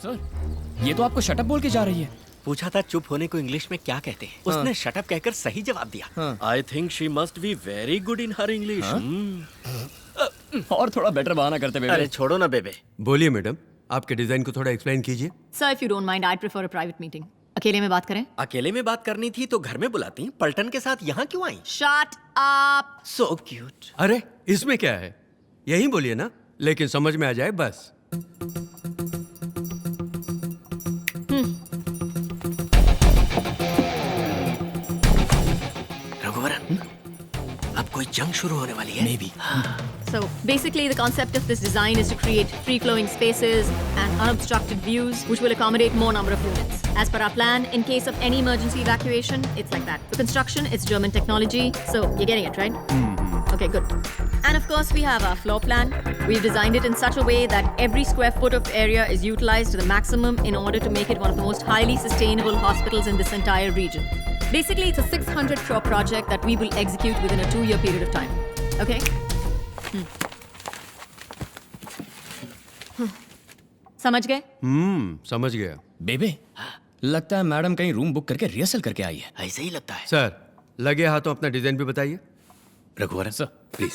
Sir, ये तो आपको शटअप बोल के जा रही है। पूछा था चुप होने को इंग्लिश में क्या कहते हैं, उसने शटअप कहकर सही जवाब दिया। I think she must be very good in her English. और थोड़ा बेटर बहाना करते बेबे। अरे छोड़ो ना बेबे। बोलिए मैडम, आपके डिजाइन को थोड़ा एक्सप्लेन कीजिए। Sir, if you don't mind, I'd prefer a private meeting. अकेले में बात करें? अकेले में बात करनी थी तो घर में बुलाती, पलटन के साथ यहाँ क्यों आई? Shut up! So cute. अरे इसमें क्या है, यही बोलिए ना, लेकिन समझ में आ जाए बस। रघुवरन, अब कोई जंग शुरू होने वाली है। Maybe. So basically, the concept of this design is to create free-flowing spaces and unobstructed views, which will accommodate more number of units. As per our plan, in case of any emergency evacuation, it's like that. The construction is German technology, so you're getting it, right? Okay, good. And of course, we have our floor plan. We've designed it in such a way that every square foot of area is utilized to the maximum in order to make it one of the most highly sustainable hospitals in this entire region. Basically, it's a 600 crore project that we will execute within a 2-year period of time. Okay? समझ गए? समझ गया। बेबे, लगता है madam कहीं room book करके rehearsal करके आई है। ऐसे ही लगता है। सर, लगे हाथों अपना डिजाइन भी बताइए। Raghuvaran sir, please.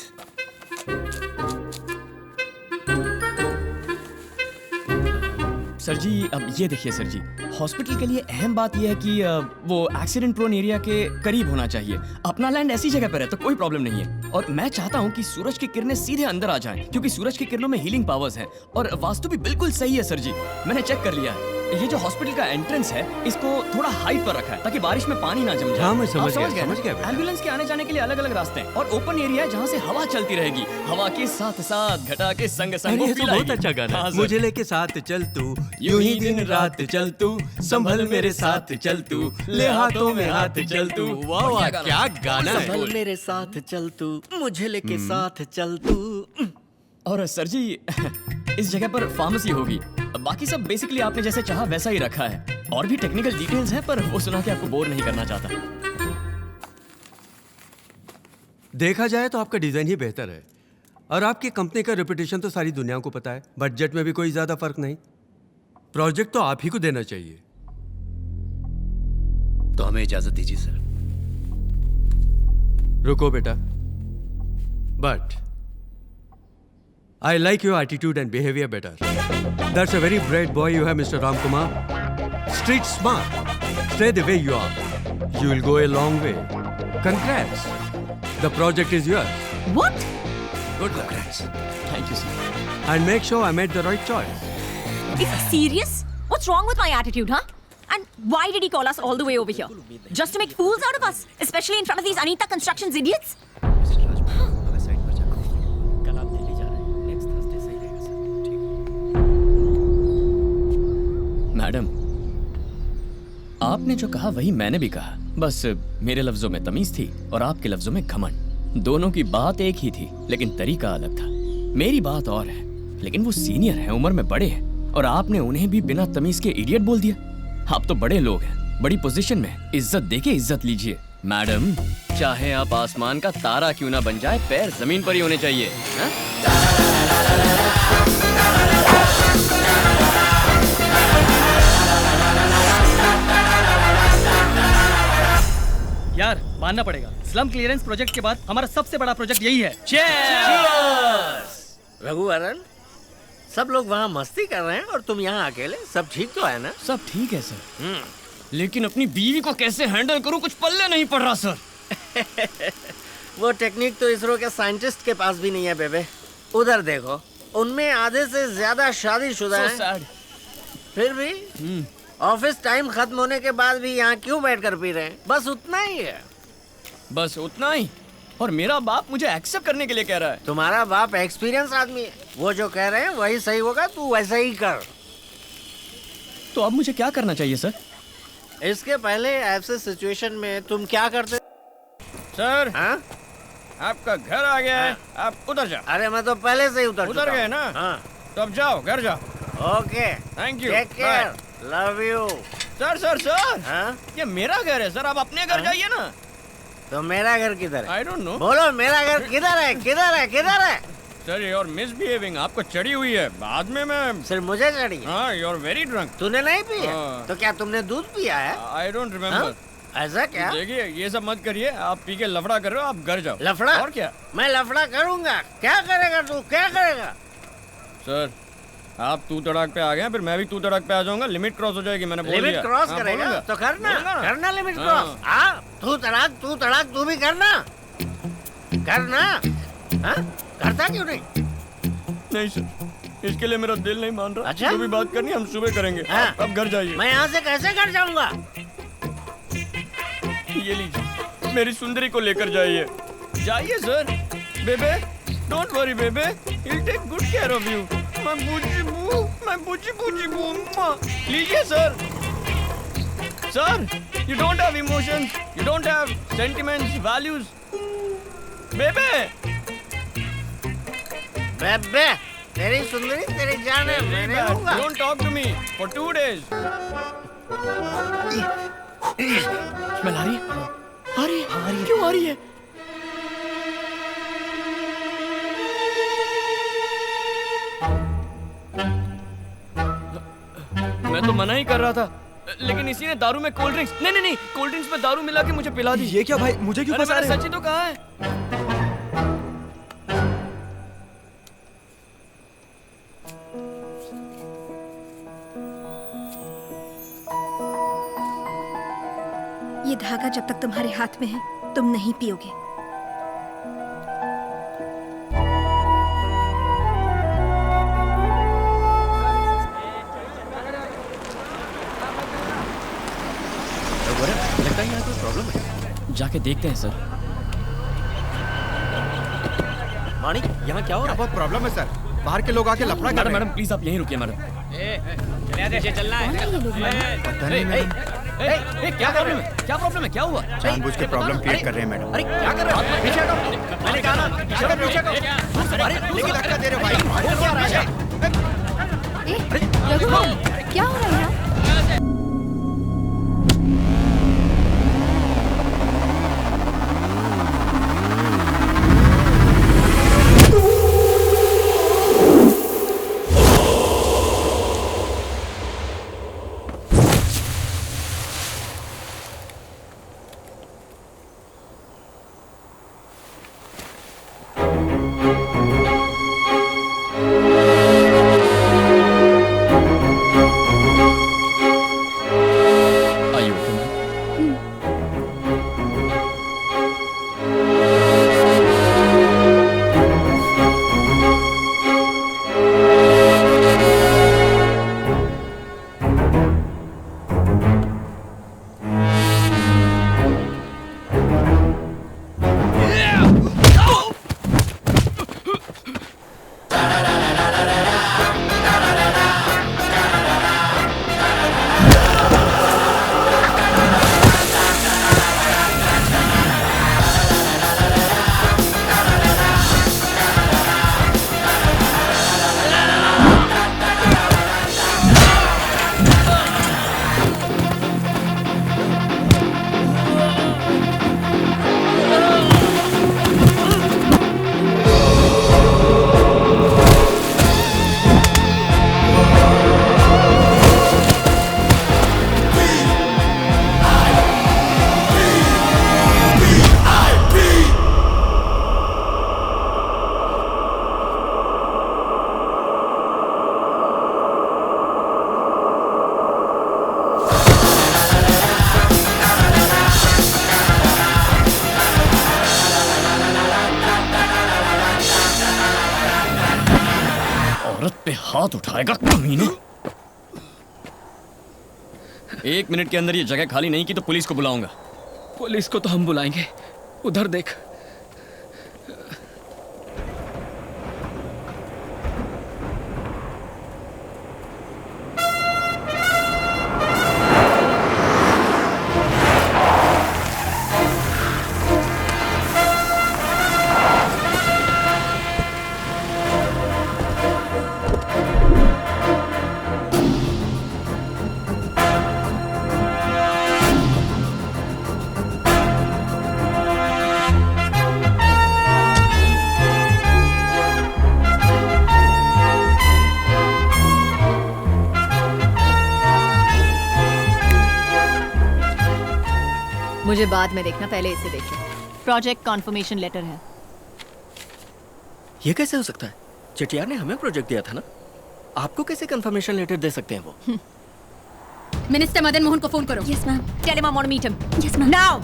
सर जी, अब ये देखिए सर जी, हॉस्पिटल के लिए अहम बात यह है कि वो एक्सीडेंट प्रोन एरिया के करीब होना चाहिए। अपना लैंड ऐसी जगह पर है तो कोई प्रॉब्लम नहीं है। और मैं चाहता हूँ कि सूरज की किरणें सीधे अंदर आ जाएं, क्योंकि सूरज की किरणों में हीलिंग पावर्स हैं। और वास्तु भी बिल्कुल सही है सर जी, मैंने चेक कर लिया है। ये जो हॉस्पिटल का एंट्रेंस है, इसको थोड़ा हाइट पर रखा है ताकि बारिश में पानी ना जम जाए। हाँ, मैं आप समझ ना? गया। एम्बुलेंस के आने जाने के लिए अलग अलग रास्ते हैं और ओपन एरिया है जहाँ से हवा चलती रहेगी। हवा के साथ साथ घटा के संग संग अरे ये तो बहुत अच्छा गाना है। मुझे लेके साथ चल तू, यूं ही दिन रात चल तू, संभल मेरे साथ चल तू, ले हाथों में हाथ चल तू। वाह वाह, क्या गाना है। संभल मेरे साथ चल तू, मुझे लेके साथ चल तू। और सर जी, इस जगह पर फार्मेसी होगी। बाकी सब बेसिकली आपने जैसे चाहा वैसा ही रखा है। और भी टेक्निकल डिटेल्स हैं, पर वो सुना के आपको बोर नहीं करना चाहता। देखा जाए तो आपका डिजाइन ही बेहतर है, और आपकी कंपनी का रेपुटेशन तो सारी दुनिया को पता है। बजट में भी कोई ज्यादा फर्क नहीं। प्रोजेक्ट तो आप ही को देना चाहिए। तो हमें इजाजत दीजिए सर। रुको बेटा, but I like your attitude and behavior better. That's a very bright boy you have, Mr. Ramkumar. Street smart. Stay the way you are. You will go a long way. Congrats. The project is yours. What? Good congrats. Thank you sir. And make sure I made the right choice. Is he serious? What's wrong with my attitude, huh? And why did he call us all the way over here? Just to make fools out of us, especially in front of these Anita Constructions idiots? Madam, आपने जो कहा वही मैंने भी कहा। बस मेरे लफ्जों में तमीज थी और आपके लफ्जों में घमंड। दोनों की बात एक ही थी, लेकिन तरीका अलग था। मेरी बात और है, लेकिन वो सीनियर हैं, उम्र में बड़े हैं, और आपने उन्हें भी बिना तमीज के इडियट बोल दिया। आप तो बड़े लोग हैं, बड़ी पोजीशन में, इज्जत देके इज्जत लीजिए। मैडम, चाहे आप आसमान का तारा क्यों ना बन जाए, पैर जमीन पर ही होने चाहिए। यार मानना पड़ेगा, स्लम क्लियरेंस प्रोजेक्ट के बाद हमारा सबसे बड़ा प्रोजेक्ट यही है। रघुवरन, सब लोग वहाँ मस्ती कर रहे हैं और तुम यहाँ अकेले। सब ठीक तो है ना? सब ठीक है सर, लेकिन अपनी बीवी को कैसे हैंडल करूं कुछ पल्ले नहीं पड़ रहा सर। वो टेक्निक तो इसरो के साइंटिस्ट के पास भी नहीं है बेबे। उधर देखो, उनमें आधे से ज्यादा शादीशुदा हैं। फिर भी ऑफिस टाइम खत्म होने के बाद भी यहाँ क्यों बैठकर पी रहे हैं? बस उतना ही है। बस उतना ही? और मेरा बाप मुझे एक्सेप्ट करने के लिए कह रहा है। तुम्हारा बाप एक्सपीरियंस आदमी है, वो जो कह रहे हैं वही सही होगा, तू वैसा ही कर। तो अब मुझे क्या करना चाहिए सर? इसके पहले ऐसे सिचुएशन में तुम क्या करते? सर, हाँ? आपका घर आ गया है, आप उधर जाओ। अरे मैं तो पहले से ही उतर गए ना? हाँ। तो अब जाओ, घर जाओ। Okay, thank you. Take care, love you. Sir sir sir, हाँ? ये मेरा घर है सर, आप अपने घर जाइए ना। तो मेरा घर किधर है? I don't know. बोलो, मेरा घर किधर है? किधर है? किधर है? सर यू आर मिसबिहेविंग, आपको चढ़ी हुई है। बाद में मैं सिर्फ मुझे चढ़ी है? हाँ, यू आर वेरी ड्रंक। तूने नहीं पिया? हाँ। तो क्या तुमने दूध पिया है? I don't remember. ऐसा क्या? देखिए ये सब मत करिए, आप पी के लफड़ा कर रहे हो, आप घर जाओ। लफड़ा? और क्या? मैं लफड़ा करूंगा। क्या करेगा तू, क्या करेगा? सर आप तू तड़ाक पे आ गए, फिर मैं भी तू तड़ाक पे आ जाऊंगा। लिमिट क्रॉस हो जाएगी, मैंने बोल दिया। लिमिट क्रॉस हाँ, करेगा बोलूंगा। तो करना, बोलूंगा ना। करना लिमिट हाँ। क्रॉस। हाँ, तू तड़ाक तू भी करना, करना। हाँ? करता क्यों नहीं? नहीं सर, इसके लिए मेरा दिल नहीं मान रहा। अच्छा? जो भी बात करनी है हम सुबह करेंगे। हाँ। अब घर जाइए। मैं यहाँ से कैसे घर जाऊंगा? ये लीजिए, मेरी सुंदरी को लेकर जाइए। जाइए सर। बेबे डोंट वरी बेबे, he'll take good care of you। मैं बूजी बू। लीजिए sir. Sir you don't have emotions, you don't have sentiments, values। बेबे बेबे, तेरी सुंदरी तेरी जान है, मैं नहीं लूंगा। don't talk to me for 2 days। Smell आ रही है? आ रही है? क्यों आ रही है? मैं तो मना ही कर रहा था, लेकिन इसी ने दारू में कोल्ड ड्रिंक्स नहीं कोल्ड ड्रिंक्स में दारू मिला के मुझे पिला दी। ये क्या भाई, मुझे क्यों अरे फंसा मैंने रहे सच ही तो कहा है। ये धागा जब तक तुम्हारे हाथ में है तुम नहीं पियोगे। लगता है यहाँ कोई प्रॉब्लम है। जाके देखते हैं सर। माणिक, यहाँ क्या हो रहा है? बहुत प्रॉब्लम है सर, बाहर के लोग आके लफड़ा कर रहे हैं। मैडम प्लीज आप यहीं रुकिए मैडम। पता नहीं मैडम, क्या प्रॉब्लम है? क्या प्रॉब्लम है? क्या हुआ? जानबूझ के प्रॉब्लम क्रिएट कर रहे हैं मैडम। अरे क्या कर रहे हो? पीछे हटो। मैंने कहा ना पीछे हटो। अरे लेकिन धक्का दे रहे हो भाई। रघुराम, क्या हो रहा है यहाँ? औरत पे हाथ उठाएगा कमीने। 1 मिनट के अंदर ये जगह खाली नहीं की तो पुलिस को बुलाऊंगा। पुलिस को तो हम बुलाएंगे, उधर देख। मुझे बाद में देखना, पहले इसे देखो। प्रोजेक्ट कॉन्फर्मेशन लेटर है। ये कैसे हो सकता है? चटियार ने हमें प्रोजेक्ट दिया था ना, आपको कैसे कंफर्मेशन लेटर दे सकते हैं वो? मिनिस्टर मदन मोहन को फोन करो। Yes ma'am. Tell him I want to meet him. Yes ma'am. Now.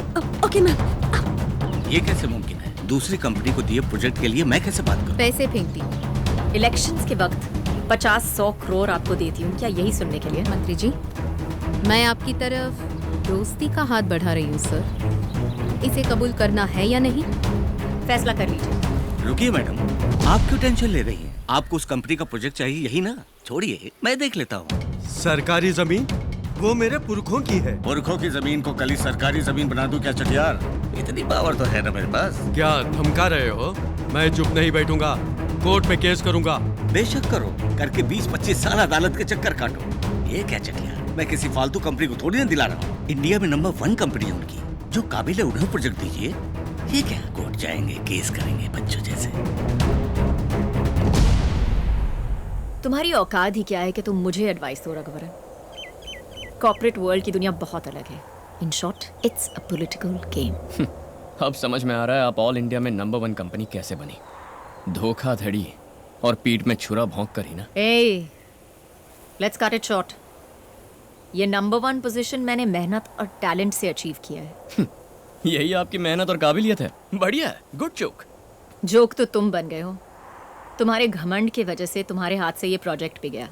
Okay ma'am. ये कैसे मुमकिन है? दूसरी कंपनी को दिए प्रोजेक्ट के लिए मैं कैसे बात करूं? पैसे फेंकती इलेक्शंस के वक्त 50-100 करोड़ आपको देती हूँ, क्या यही सुनने के लिए? मंत्री जी, मैं आपकी तरफ दोस्ती का हाथ बढ़ा रही हूँ सर। इसे कबूल करना है या नहीं? फैसला कर लीजिए। रुकिए मैडम, आप क्यों टेंशन ले रही हैं? आपको उस कंपनी का प्रोजेक्ट चाहिए, यही ना? छोड़िए, मैं देख लेता हूँ। सरकारी जमीन वो मेरे पुरखों की है। पुरखों की जमीन को कल ही सरकारी जमीन बना दूं क्या चटियार? इतनी पावर तो है ना मेरे पास। क्या धमका रहे हो? मैं चुप नहीं बैठूंगा, कोर्ट में केस करूंगा। बेशक करो, करके 20-25 साल अदालत के चक्कर काटो। ये क्या चटियार, मैं किसी फालतू कंपनी को थोड़ी ना दिला रहा हूँ। इंडिया में नंबर 1 कंपनी है उनकी, जो काबिल है उन्हें प्रोजेक्ट दीजिए। ये क्या, कोर्ट जाएंगे, केस करेंगे बच्चों जैसे? तुम्हारी औकात ही क्या है कि तुम मुझे एडवाइस दो रघुवरन? कॉर्पोरेट वर्ल्ड की दुनिया बहुत अलग है। In short, it's a political game. अब समझ में आ रहा है आप ऑल इंडिया में नंबर 1 कंपनी कैसे बनी। धोखाधड़ी और पीठ में छुरा भोंक कर ही ना। ए, लेट्स कट इट शॉर्ट। ये नंबर 1 पोजीशन मैंने मेहनत और टैलेंट से अचीव किया है। यही आपकी मेहनत और काबिलियत है। बढ़िया है, गुड जोक। जोक तो तुम बन गए हो। तुम्हारे घमंड की वजह से तुम्हारे हाथ से ये प्रोजेक्ट भी गया।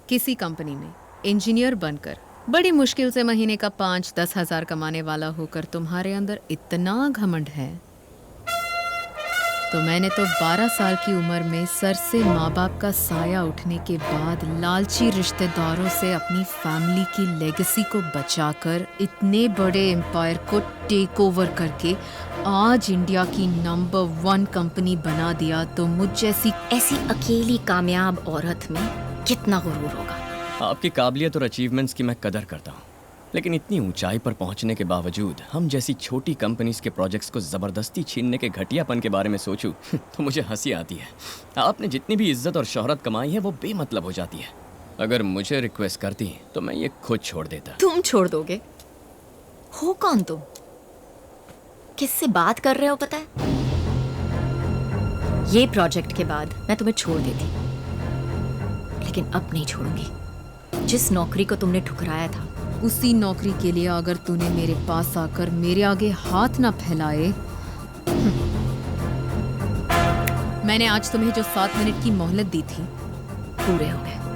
किसी कंपनी में इंजीनियर बनकर बड़ी मुश्किल से महीने का 5-10 हजार कमाने वाला होकर तुम्हारे अंदर इतना घमंड है, तो मैंने तो 12 साल की उम्र में सर से माँ बाप का साया उठने के बाद लालची रिश्तेदारों से अपनी फैमिली की लेगेसी को बचाकर इतने बड़े एम्पायर को टेक ओवर करके आज इंडिया की नंबर 1 कंपनी बना दिया। तो मुझ जैसी ऐसी अकेली कामयाब औरत में कितना गुरूर होगा। आपकी काबिलियत और अचीवमेंट्स की मैं कदर करता हूँ, लेकिन इतनी ऊंचाई पर पहुंचने के बावजूद हम जैसी छोटी कंपनीज के प्रोजेक्ट्स को ज़बरदस्ती छीनने के घटियापन के बारे में सोचूं तो मुझे हंसी आती है। आपने जितनी भी इज्जत और शोहरत कमाई है वो बेमतलब हो जाती है। अगर मुझे रिक्वेस्ट करती तो मैं ये खुद छोड़ देता। तुम छोड़ दोगे? हो कौन तुम? किससे बात कर रहे हो पता है? ये प्रोजेक्ट के बाद मैं तुम्हें छोड़ देती, लेकिन अब नहीं छोड़ूंगी। जिस नौकरी को तुमने ठुकराया था, उसी नौकरी के लिए अगर तूने मेरे पास आकर मेरे आगे हाथ ना फैलाए। मैंने आज तुम्हें जो 7 मिनट की मोहलत दी थी, पूरे हो गए।